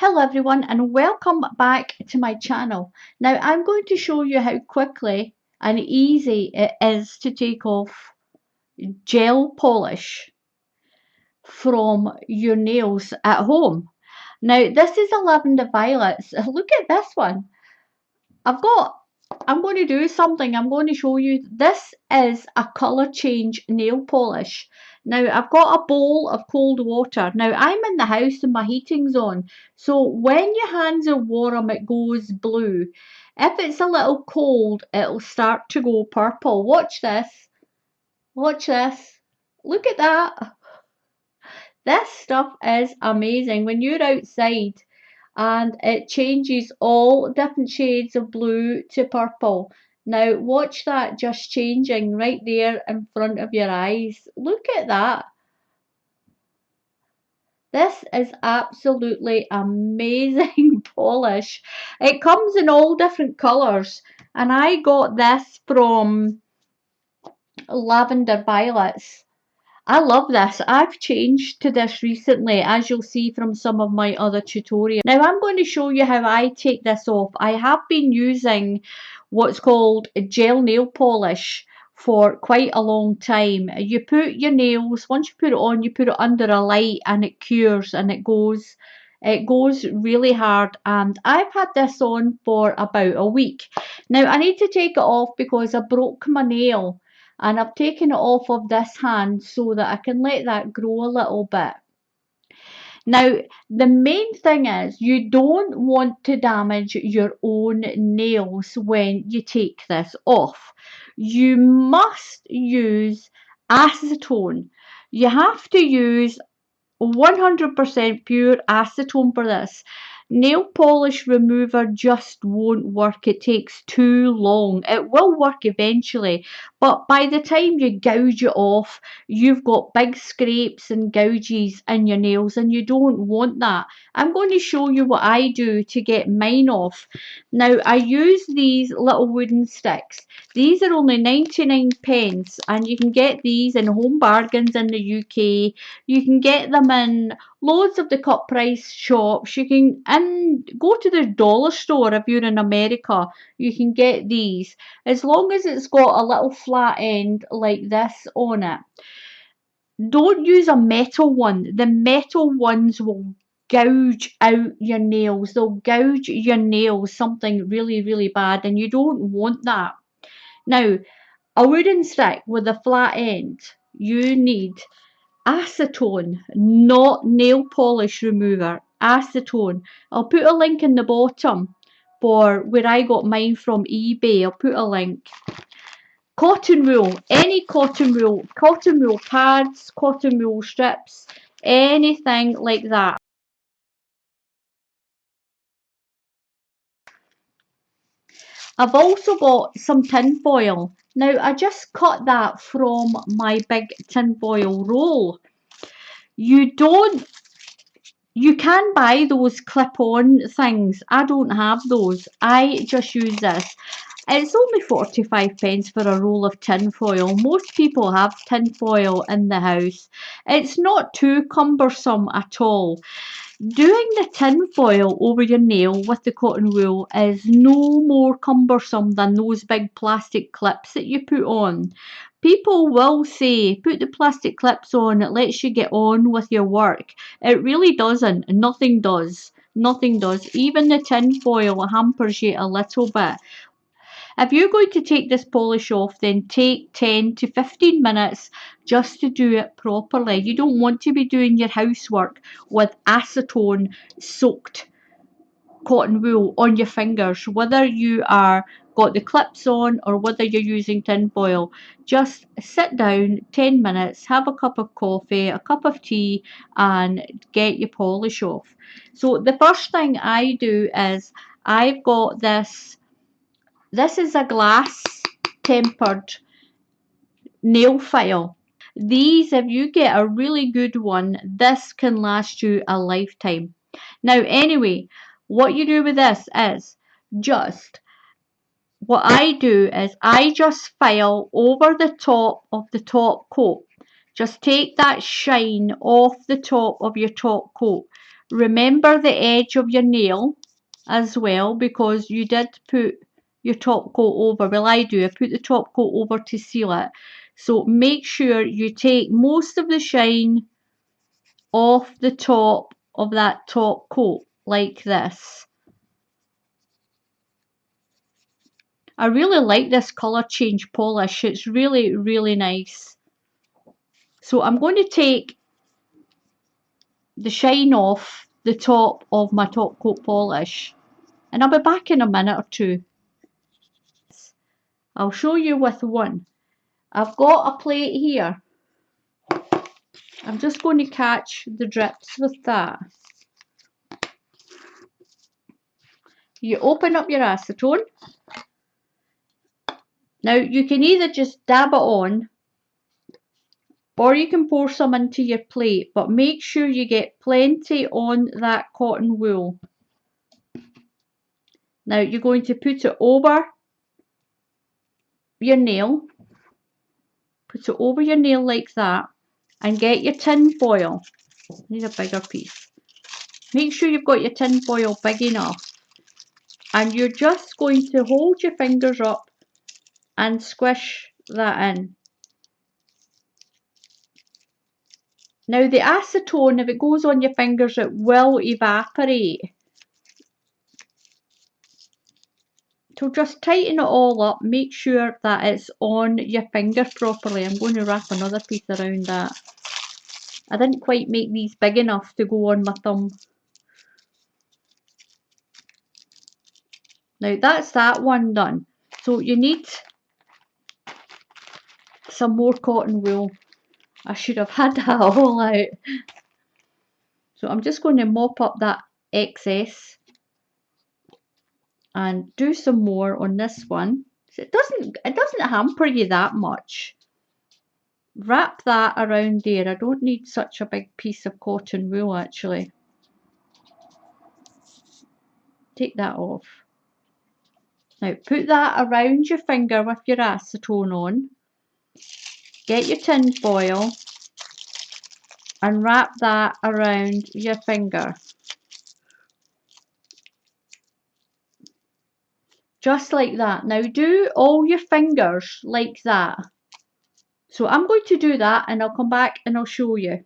Hello everyone and welcome back to my channel. Now I'm going to show you how quickly and easy it is to take off gel polish from your nails at home. Now this is a lavender violets. Look at this one. I've got I'm going to do something. I'm going to show you. This is a colour change nail polish. Now I've got a bowl of cold water. Now I'm in the house and my heating's on. So when your hands are warm it goes blue. If it's a little cold it'll start to go purple. Watch this. Watch this. Look at that. This stuff is amazing. When you're outside and it changes all different shades of blue to purple. Now watch that just changing right there in front of your eyes. Look at that. This is absolutely amazing polish. It comes in all different colours and I got this from Lavender Violets. I love this. I've changed to this recently, as you'll see from some of my other tutorials. Now I'm going to show you how I take this off. I have been using what's called gel nail polish for quite a long time. You put your nails, once you put it on, you put it under a light and it cures and it goes really hard, and I've had this on for about a week. Now I need to take it off because I broke my nail and I've taken it off of this hand so that I can let that grow a little bit. Now, the main thing is you don't want to damage your own nails when you take this off. You must use acetone. You have to use 100% pure acetone for this. Nail polish remover just won't work. It takes too long. It will work eventually, but by the time you gouge it off, you've got big scrapes and gouges in your nails, and you don't want that. I'm going to show you what I do to get mine off. Now, I use these little wooden sticks. These are only 99 pence, and you can get these in Home Bargains in the UK. You can get them in loads of the cut price shops. You can go to the dollar store if you're in America. You can get these as long as it's got a little flat end like this on it. Don't use a metal one. The metal ones will gouge out your nails. They'll gouge your nails something really, really bad, and you don't want that. Now, a wooden stick with a flat end, you need acetone, not nail polish remover. Acetone. I'll put a link in the bottom for where I got mine from eBay. I'll put a link. Cotton wool, any cotton wool pads, cotton wool strips, anything like that. I've also got some tin foil. Now I just cut that from my big tin foil roll. You don't You can buy those clip-on things. I don't have those. I just use this. It's only 45 pence for a roll of tin foil. Most people have tin foil in the house. It's not too cumbersome at all. Doing the tin foil over your nail with the cotton wool is no more cumbersome than those big plastic clips that you put on. People will say, put the plastic clips on, it lets you get on with your work. It really doesn't. Nothing does. Nothing does. Even the tin foil hampers you a little bit. If you're going to take this polish off, then take 10 to 15 minutes just to do it properly. You don't want to be doing your housework with acetone soaked cotton wool on your fingers, whether you are got the clips on or whether you're using tin foil. Just sit down 10 minutes, have a cup of coffee, a cup of tea, and get your polish off. So the first thing I do is I've got this is a glass tempered nail file. These, if you get a really good one, this can last you a lifetime. Now, anyway, what you do with this is what I do is I just file over the top of the top coat. Just take that shine off the top of your top coat. remember the edge of your nail as well, because you did put your top coat over. Well, I do. I put the top coat over to seal it. So make sure you take most of the shine off the top of that top coat like this. I really like this colour change polish. It's really, really nice. So I'm going to take the shine off the top of my top coat polish, and I'll be back in a minute or two. I'll show you with one. I've got a plate here. I'm just going to catch the drips with that. You open up your acetone. Now you can either just dab it on, or you can pour some into your plate, but make sure you get plenty on that cotton wool. Now you're going to put it over your nail. Put it over your nail like that, and get your tin foil. I need a bigger piece. Make sure you've got your tin foil big enough, and you're just going to hold your fingers up and squish that in. Now the acetone, if it goes on your fingers, it will evaporate. So just tighten it all up, make sure that it's on your finger properly. I'm going to wrap another piece around that. I didn't quite make these big enough to go on my thumb. Now that's that one done. So you need some more cotton wool. I should have had that all out. So I'm just going to mop up that excess and do some more on this one. So it doesn't hamper you that much. Wrap that around there. I don't need such a big piece of cotton wool actually. Take that off. Now put that around your finger with your acetone on. Get your tin foil and wrap that around your finger. Just like that. Now do all your fingers like that. So I'm going to do that and I'll come back and I'll show you.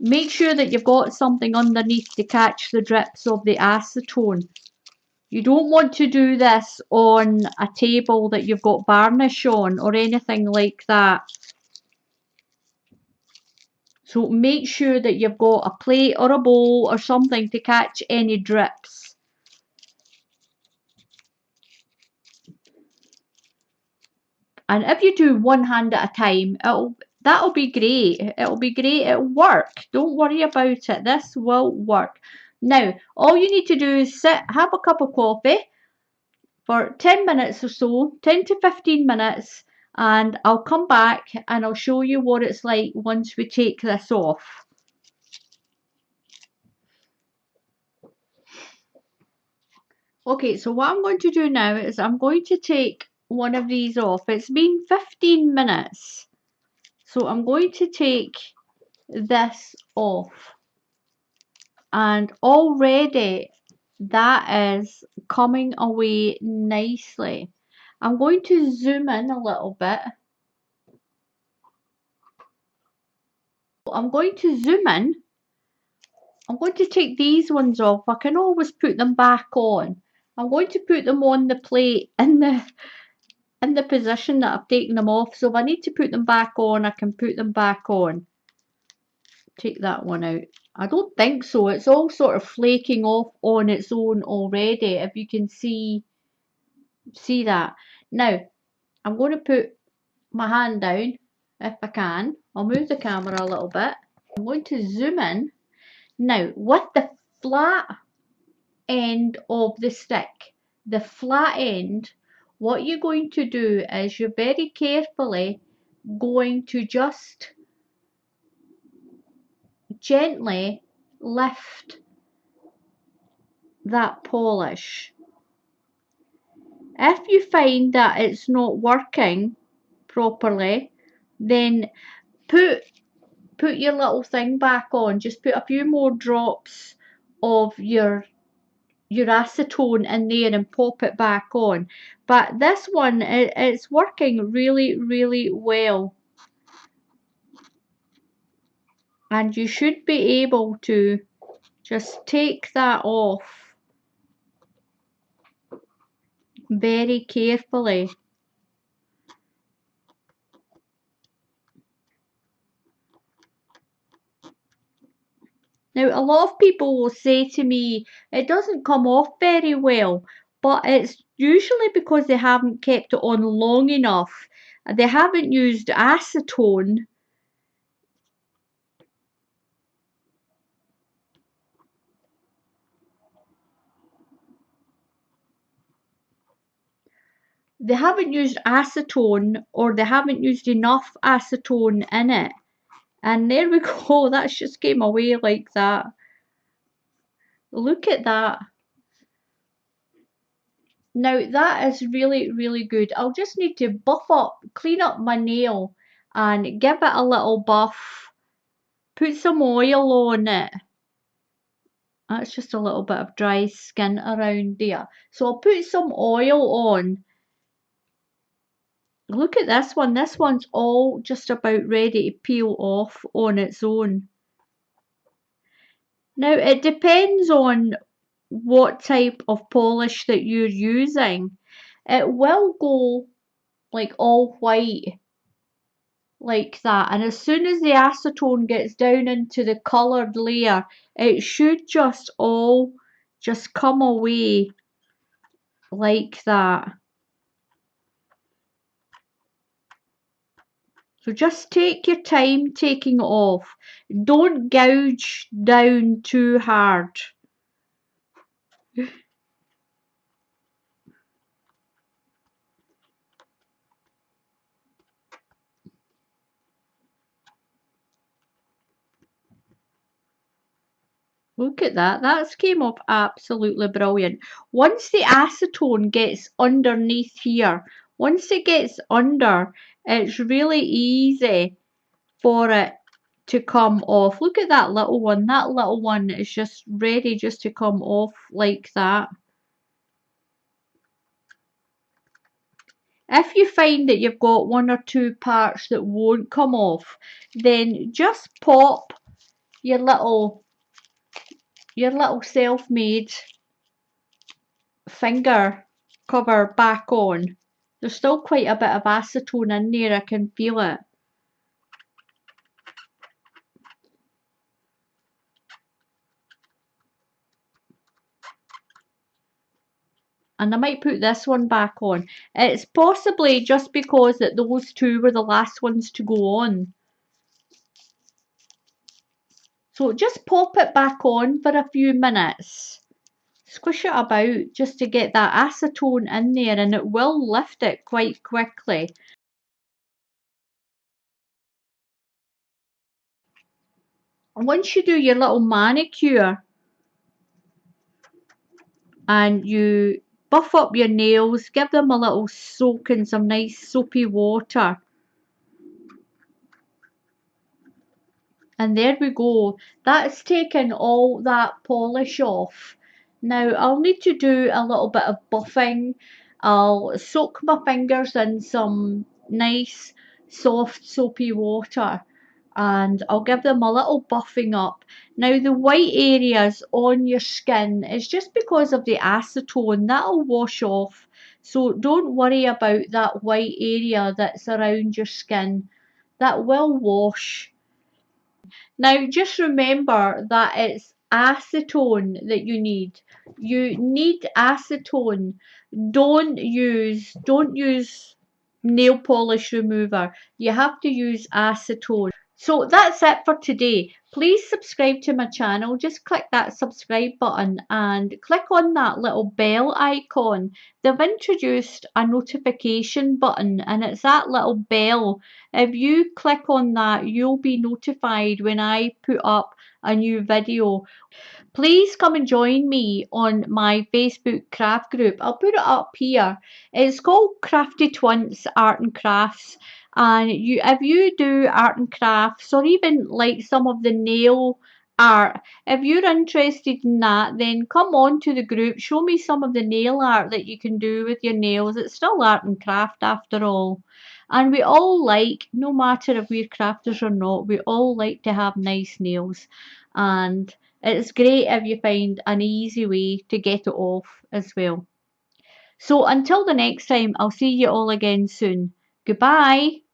Make sure that you've got something underneath to catch the drips of the acetone. You don't want to do this on a table that you've got varnish on or anything like that. So make sure that you've got a plate or a bowl or something to catch any drips. And if you do one hand at a time, that'll be great. It'll be great. It'll work. Don't worry about it. This will work. Now, all you need to do is sit, have a cup of coffee for 10 minutes or so, 10 to 15 minutes, and I'll come back and I'll show you what it's like once we take this off. Okay, so what I'm going to do now is I'm going to take one of these off. It's been 15 minutes. So I'm going to take this off. And already that is coming away nicely. I'm going to zoom in a little bit. I'm going to zoom in. I'm going to take these ones off. I can always put them back on. I'm going to put them on the plate in the position that I've taken them off. So if I need to put them back on, I can put them back on. Take that one out. I don't think so. It's all sort of flaking off on its own already, if you can see that. Now, I'm going to put my hand down if I can. I'll move the camera a little bit. I'm going to zoom in. Now, with the flat end of the stick, the flat end, what you're going to do is you're very carefully going to just gently lift that polish. If you find that it's not working, properly, then put your little thing back on. Just put a few more drops of your acetone in there and pop it back on. But this one, it's working really, really well. And you should be able to just take that off very carefully. Now, a lot of people will say to me, it doesn't come off very well, but it's usually because they haven't kept it on long enough. They haven't used acetone. They haven't used acetone, or they haven't used enough acetone in it. And there we go, that's just came away like that. Look at that. Now that is really, really good. I'll just need to clean up my nail and give it a little buff. Put some oil on it. That's just a little bit of dry skin around there. So I'll put some oil on. Look at this one. This one's all just about ready to peel off on its own. Now it depends on what type of polish that you're using. It will go like all white like that, and as soon as the acetone gets down into the coloured layer, it should just all just come away like that. So just take your time taking it off. Don't gouge down too hard. Look at that. That's came off absolutely brilliant. Once the acetone gets underneath here, once it gets under, it's really easy for it to come off. Look at that little one. That little one is just ready just to come off like that. If you find that you've got one or two parts that won't come off, then just pop your little self-made finger cover back on. There's still quite a bit of acetone in there, I can feel it. And I might put this one back on. It's possibly just because that those two were the last ones to go on. So just pop it back on for a few minutes. Squish it about just to get that acetone in there, and it will lift it quite quickly. And once you do your little manicure and you buff up your nails, give them a little soak in some nice soapy water. And there we go. That's taken all that polish off. Now I'll need to do a little bit of buffing. I'll soak my fingers in some nice soft soapy water and I'll give them a little buffing up. Now the white areas on your skin is just because of the acetone. That'll wash off. So don't worry about that white area that's around your skin. That will wash. Now just remember that it's acetone that you need. You need acetone. Don't use nail polish remover. You have to use acetone. So that's it for today. Please subscribe to my channel. Just click that subscribe button and click on that little bell icon. They've introduced a notification button and it's that little bell. If you click on that, you'll be notified when I put up a new video. Please come and join me on my Facebook craft group. I'll put it up here. It's called Crafty Twins Art and Crafts. And if you do art and crafts, or even like some of the nail art, if you're interested in that, then come on to the group, show me some of the nail art that you can do with your nails. It's still art and craft after all. And we all like, no matter if we're crafters or not, we all like to have nice nails. And it's great if you find an easy way to get it off as well. So until the next time, I'll see you all again soon. Goodbye.